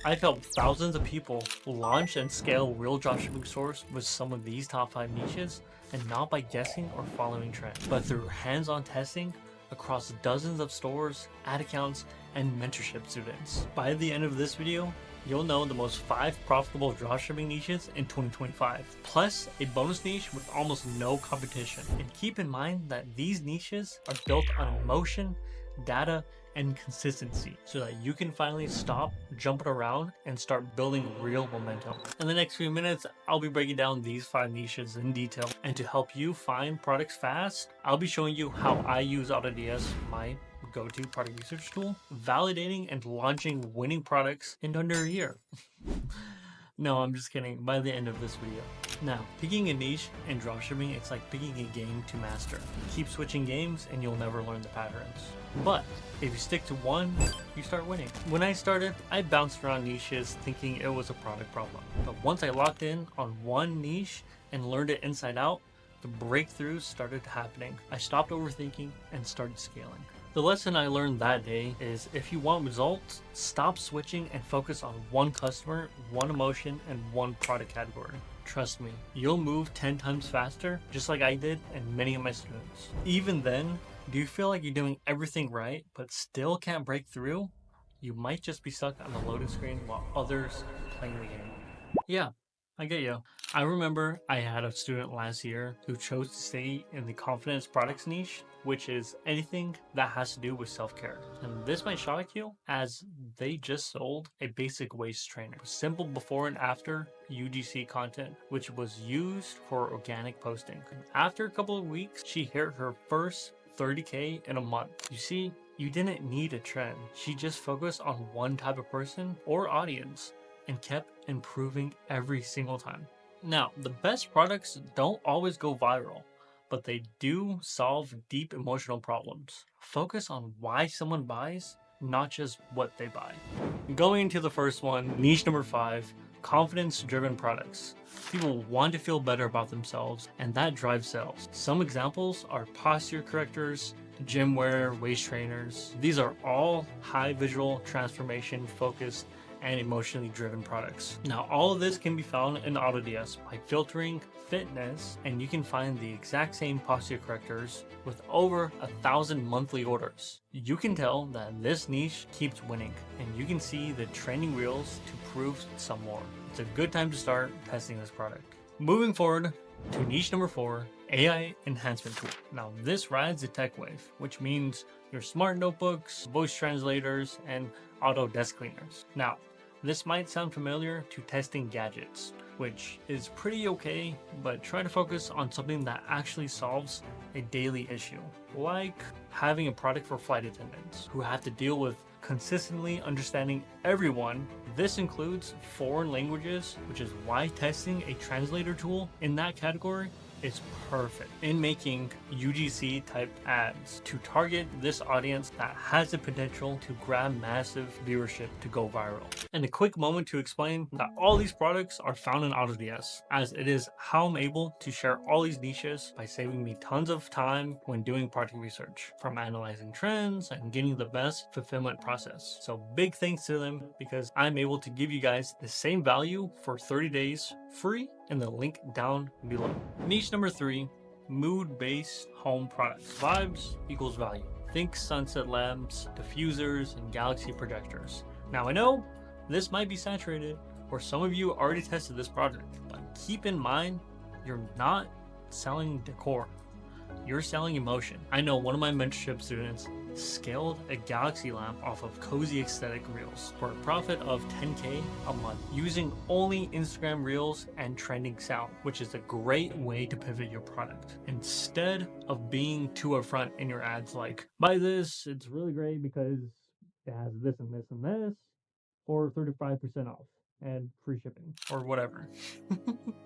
I've helped thousands of people launch and scale real dropshipping stores with some of these top 5 niches, and not by guessing or following trends, but through hands-on testing across dozens of stores, ad accounts, and mentorship students. By the end of this video, you'll know the most 5 profitable dropshipping niches in 2025, plus a bonus niche with almost no competition. And keep in mind that these niches are built on emotion, data, and consistency, so that you can finally stop jumping around and start building real momentum. In the next few minutes, I'll be breaking down these 5 niches in detail, and to help you find products fast, I'll be showing you how I use AutoDS, my go-to product research tool, validating and launching winning products in under a year. No, I'm just kidding, by the end of this video. Now, picking a niche in dropshipping, it's like picking a game to master. Keep switching games and you'll never learn the patterns. But if you stick to one, you start winning. When I started, I bounced around niches thinking it was a product problem. But once I locked in on one niche and learned it inside out, the breakthroughs started happening. I stopped overthinking and started scaling. The lesson I learned that day is if you want results, stop switching and focus on one customer, one emotion, and one product category. Trust me, you'll move 10 times faster, just like I did and many of my students. Even then, do you feel like you're doing everything right, but still can't break through? You might just be stuck on the loading screen while others are playing the game. Yeah, I get you. I remember I had a student last year who chose to stay in the confidence products niche, which is anything that has to do with self-care. And this might shock you, as they just sold a basic waist trainer. Simple before and after UGC content, which was used for organic posting. After a couple of weeks, she hit her first 30K in a month. You see, you didn't need a trend. She just focused on one type of person or audience and kept improving every single time. Now, the best products don't always go viral, but they do solve deep emotional problems. Focus on why someone buys, not just what they buy. Going into the first one, niche number 5, confidence-driven products. People want to feel better about themselves, and that drives sales. Some examples are posture correctors, gym wear, waist trainers. These are all high visual transformation focused and emotionally driven products. Now, all of this can be found in AutoDS by filtering fitness, and you can find the exact same posture correctors with over 1,000 monthly orders. You can tell that this niche keeps winning, and you can see the trending reels to prove some more. It's a good time to start testing this product. Moving forward to niche number 4, AI enhancement tool. Now, this rides the tech wave, which means your smart notebooks, voice translators, and auto desk cleaners. Now, this might sound familiar to testing gadgets, which is pretty okay, but try to focus on something that actually solves a daily issue, like having a product for flight attendants who have to deal with consistently understanding everyone. This includes foreign languages, which is why testing a translator tool in that category is perfect in making UGC type ads to target this audience that has the potential to grab massive viewership to go viral. And a quick moment to explain that all these products are found in AutoDS, as it is how I'm able to share all these niches by saving me tons of time when doing product research, from analyzing trends and getting the best fulfillment process. So big thanks to them, because I'm able to give you guys the same value for 30 days free in the link down below. Niche number 3, mood-based home products. Vibes equals value. Think sunset lamps, diffusers, and galaxy projectors. Now, I know this might be saturated, or some of you already tested this product, but keep in mind, you're not selling decor. You're selling emotion. I know one of my mentorship students scaled a galaxy lamp off of cozy aesthetic reels for a profit of 10K a month using only Instagram reels and trending sound, which is a great way to pivot your product instead of being too upfront in your ads like, buy this, it's really great because it has this and this and this for 35% off and free shipping or whatever.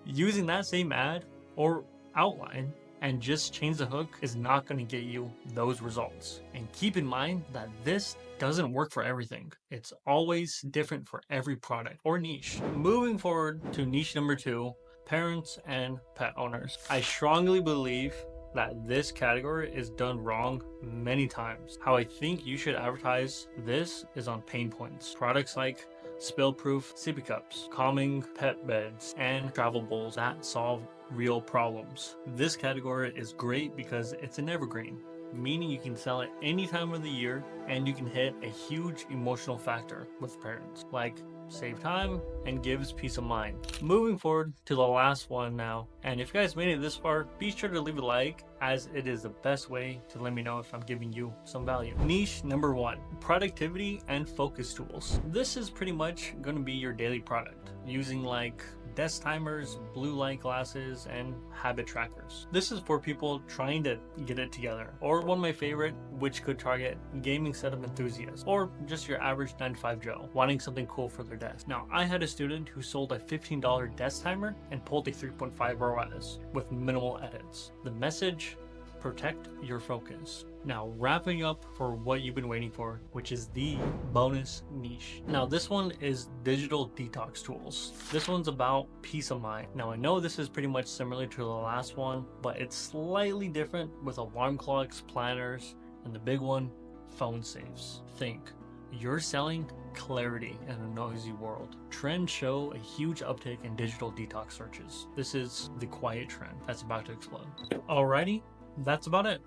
Using that same ad or outline and just change the hook is not going to get you those results. And keep in mind that this doesn't work for everything. It's always different for every product or niche. Moving forward to niche number 2, parents and pet owners. I strongly believe that this category is done wrong many times. How I think you should advertise this is on pain points. Products like spill-proof sippy cups, calming pet beds, and travel bowls that solve real problems. This category is great because it's an evergreen, meaning you can sell it any time of the year and you can hit a huge emotional factor with parents, like save time and gives peace of mind. Moving forward to the last one now, and if you guys made it this far, be sure to leave a like, as it is the best way to let me know if I'm giving you some value. Niche number 1, productivity and focus tools. This is pretty much going to be your daily product, using like desk timers, blue light glasses, and habit trackers. This is for people trying to get it together, or one of my favorite, which could target gaming setup enthusiasts, or just your average 9-to-5 Joe wanting something cool for their desk. Now, I had a student who sold a $15 desk timer and pulled a 3.5 ROAS with minimal edits. The message: protect your focus. Now, wrapping up for what you've been waiting for, which is the bonus niche. Now, this one is digital detox tools. This one's about peace of mind. Now, I know this is pretty much similar to the last one, but it's slightly different with alarm clocks, planners, and the big one, phone safes. Think, you're selling clarity in a noisy world. Trends show a huge uptick in digital detox searches. This is the quiet trend that's about to explode. Alrighty, that's about it.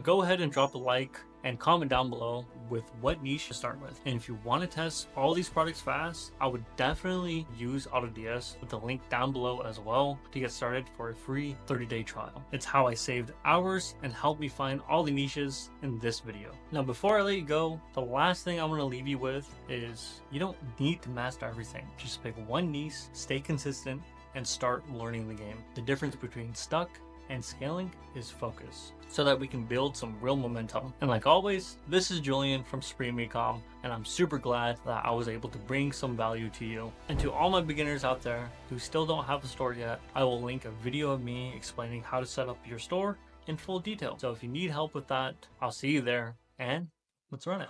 Go ahead and drop a like and comment down below with what niche to start with. And if you want to test all these products fast, I would definitely use AutoDS with the link down below as well to get started for a free 30-day trial. It's how I saved hours and helped me find all the niches in this video. Now, before I let you go, the last thing I want to leave you with is you don't need to master everything. Just pick one niche, stay consistent, and start learning the game. The difference between stuck and scaling is focus, so that we can build some real momentum. And like always, this is Julian from Supreme Ecom, and I'm super glad that I was able to bring some value to you. And to all my beginners out there who still don't have a store yet, I will link a video of me explaining how to set up your store in full detail. So if you need help with that, I'll see you there, and let's run it.